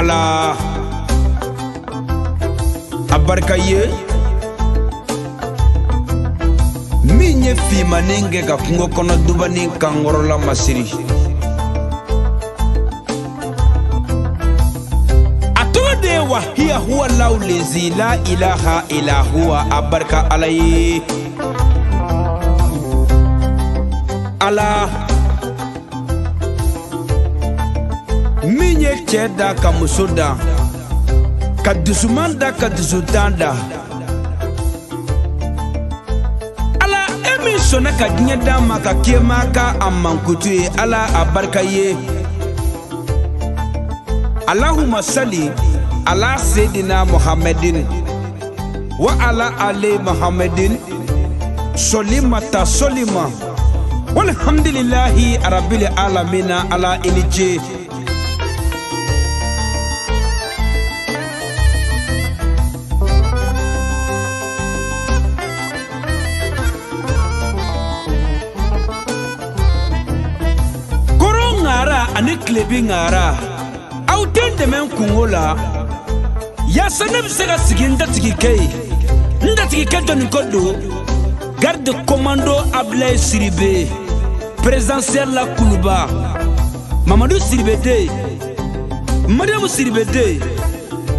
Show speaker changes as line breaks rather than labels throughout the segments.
ala abarka ye minye fima ninge ka kungo kono dubani kangorola masiri atode wa hiya huwa laulezi la ilaha illa huwa abarka alaye ala minye cheda ka musoda ka dusumanda ka dusutanda ala emi sona ka dinyada maka kema ka amankutu ala abarka ye Allahumma salli ala sayyidina Muhammadin wa ala ali Muhammadin solimata solima walhamdulillahi rabbil alamin ala ilije korongara ani klebi ngara autende men kungola ya sanab sega siginda tikikei nda tikikei ni kodo garde commando Ablaye Siribe présidentiel la Kuluba Mamadou Siribe de Madame Siribe de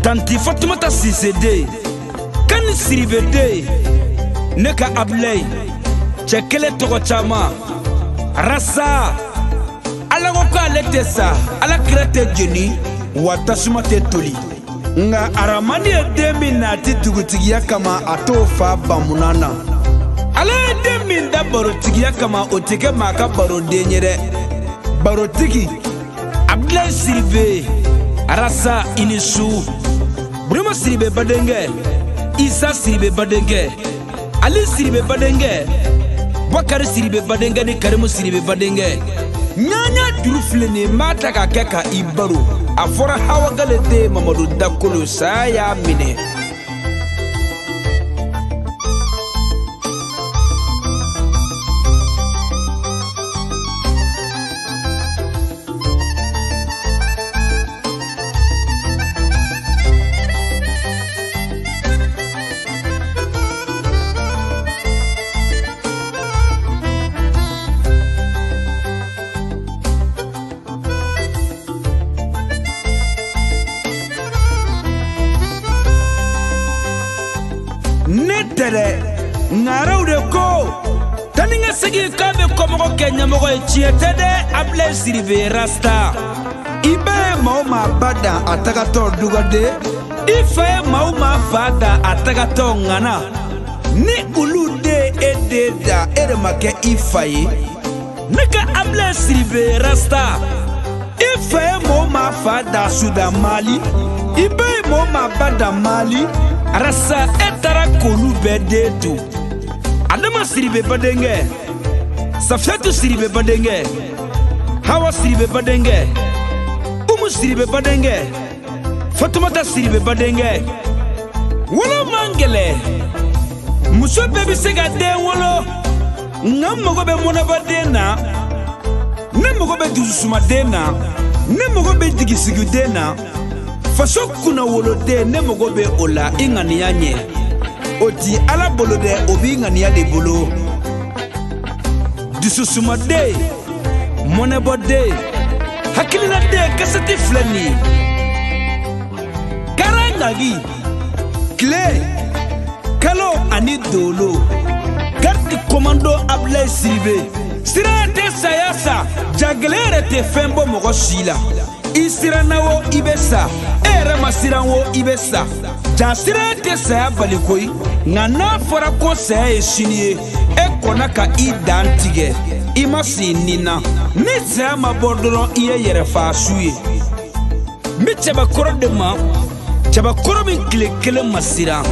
Tanti Fatoumata Cissé de Kan Siribe de Neka Ablaye Chekele Togo Chama Rasa ala ko alete sa ala krete jeni watasuma te toli nga aramani edemi na titugutigia kama atofa bamunana ala edemi da barotigia kama otike maka baro denyere barotigi Ablaye Siribe arasa inisu Bruma Siribe badenge Isa Siribe badenge Ali Siribe badenge Bakari Siribe badenge ni Karimu Siribe badenge Nyanya durufle ne mata ka keka ibaru afora hawa galete Mamadou Dakolo saya mine netere ngaraw de ko taninga segi kabe komo Kenya mo chiete de Ablaye Siribe rasta ibe mauma bada atagato dugade ife mauma fada atagato ngana ni ulude ededa eremake ifaye nika Ablaye Siribe rasta ife mauma fada suda Mali ibe mauma bada Mali Rasa etara kolu bedetu Adama Siribe badenge Safetu Siribe badenge Hawa Siribe badenge Umu Siribe badenge Fatoumata Siribe badenge Wolo mangele Muso bebi sega de wolo Ngamogo be mona badena Nemogo be duzusuma dena Nemogo be digisigu dena Faso kuna wolode ne mogobe ola ingania nye Oti ala bolode obi ingania de bolo Disusuma de Monebo de Hakilina de kasati fleni Karangagi Kle Kalo ani dolo Garde commando Ablaye Siribe Sira te sayasa Jaglere te fembo mogo shila Isiranawo ibesa Masirawo ibesa Jasira te saya balikoi Nana fora ko saya eshinie Ekona ka idantige Imasi nina Ni saya mabordoro iye yere fasuye Mi chaba koro dema Chaba koro min kile masira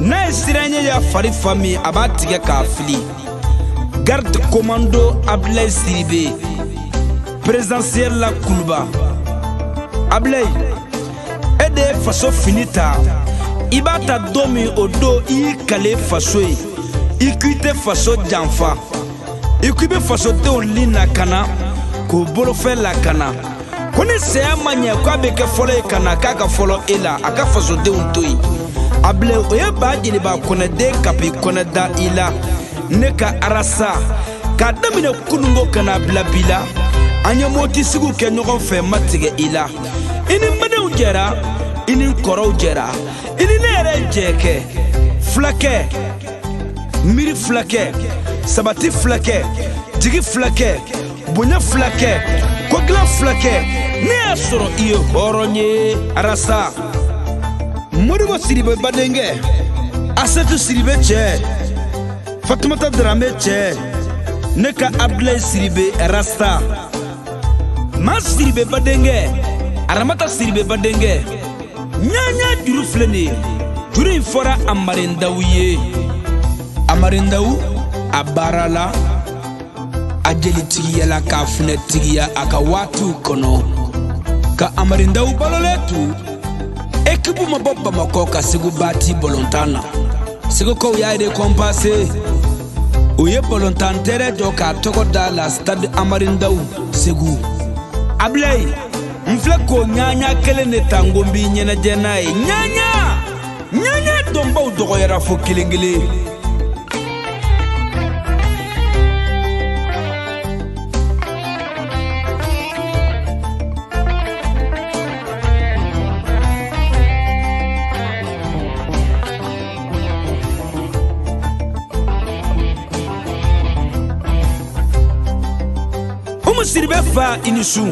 Na esiranye ya fari fami abatige ka fili Garde commando Ablaye Siribe Présidentiel la Kuluba Ablaye Ede faso finita Ibata domi odo I kale faso Ikuite faso janfa Ikube faso te on lina kana Ko bolo fe la kana kone se amanya kwa beke folo e kana kaka folo ela aka faso de untoi able oye ba jeli ba kone de kapi kone da ila neka arasa ka damine kunungo kana bila anya moti sigu ke nyogon fe matige ila ini mane ujera ini koro ujera ini nere jeke flake miri flake sabati flake digi flake bunya flake kogla flake ne asoro iyo horonye arasa moribo siribe badenge asetu siribe che Fatumata Drame che neka Abdulay siribe rasta mas siribe badenge aramata siribe badenge nyanya juru flene juru infora amarendawiye amarendawu abarala ajeli tigiya la ka fune tigiya aka watu kono ka amarendawu baloletu ekibu mabobba makoka sigu bati bolontana sigu ko yaide kompase oye bolontantere do ka toko da la stade amarendawu sigu Ablay mfle ko nyanya kele ne tangombi nyena jenae nyanya domba udogo yara fo kilingili siribe fa inisu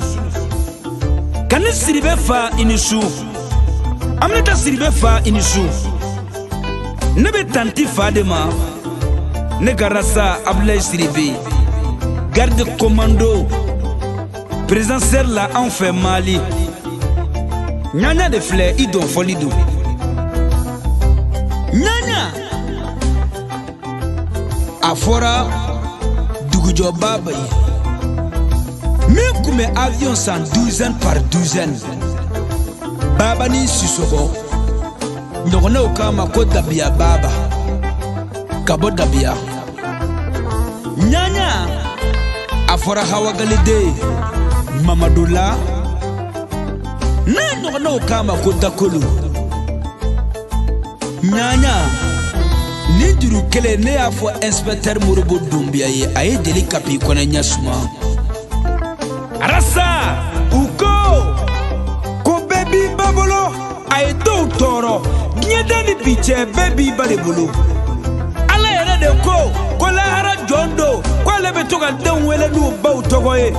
kan siribe fa inisu amneta siribe fa inisu nebe tanti fadema ne garasa Abdulay siribe garde commando présidentiel la en fait Mali nyanya de fleur idon folido nyanya afora dugujo baba même comme avion sans douzaine par douzaine baba ni sisoko ndogona ukama ko dabia baba kabo dabia nyanya afora hawagalide mamadula na ndogona ukama ko dakolu nyanya ni duru kele ne afo inspecteur murubo dumbia ye aye deli kapi kona nyasuma Arasa uko ko baby babolo ay do toro nyedani biche baby balebulu ala yana de ko la hara jondo ko lebe to ga den wele nu baw togo ye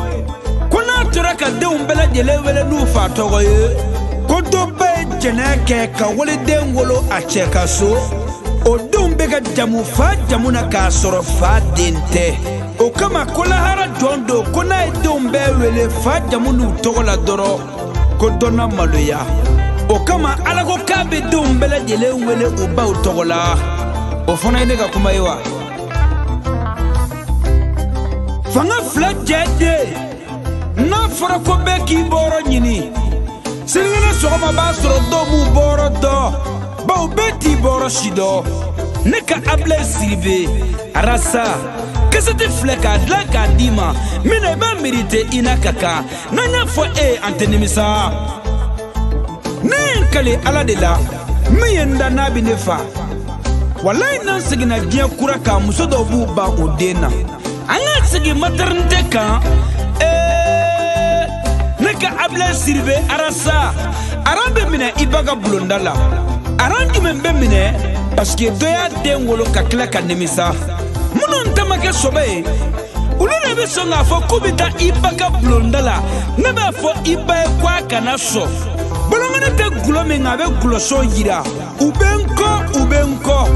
ko na tora ka den bela jele wele nu fa togo ye ko do be jeneke ka wole den wolo a cheka so o dum be ga jamu fa jamuna ka soro fa dente o kama kola hara jondo kona edom bewele fa jamunu togola doro ko dona maloya o kama alago kabe dom bela jele wele o ba togola o fona ine ga kuma yiwa fanga fla jede na fara ko be ki boro nyini sirina so ma ba soro do mu boro do ba o beti boro shido neka Abdulay siribe arasa Kesete fleka dlaka dima mine ba mérité inakaka nanya fo antenimisa Ninkale ala de la miyenda nabi nefa wallahi nan sigina dia kuraka muso do bu ba odena anga sigi maternité kan neka Abdulay siribe arasa arambe mine ibaga bulondala arangi membe mine parce que doya dengolo kakla kanimisa Munon tamake sobe ulune be songa fo kubita ibaka blondala nebe fo iba kwa kana so bolongane te gulome ngabe guloso yira ubenko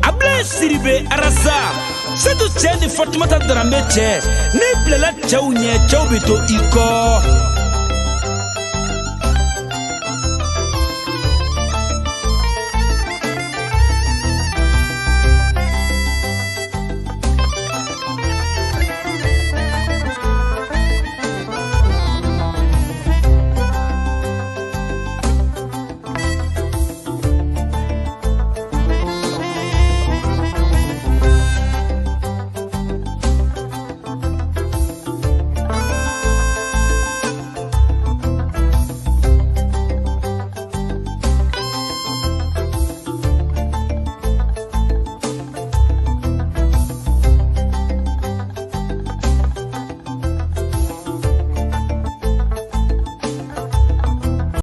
Abdulay siribe arasa setu tsendi Fatumata Drame che ne plela chawunye chawbito iko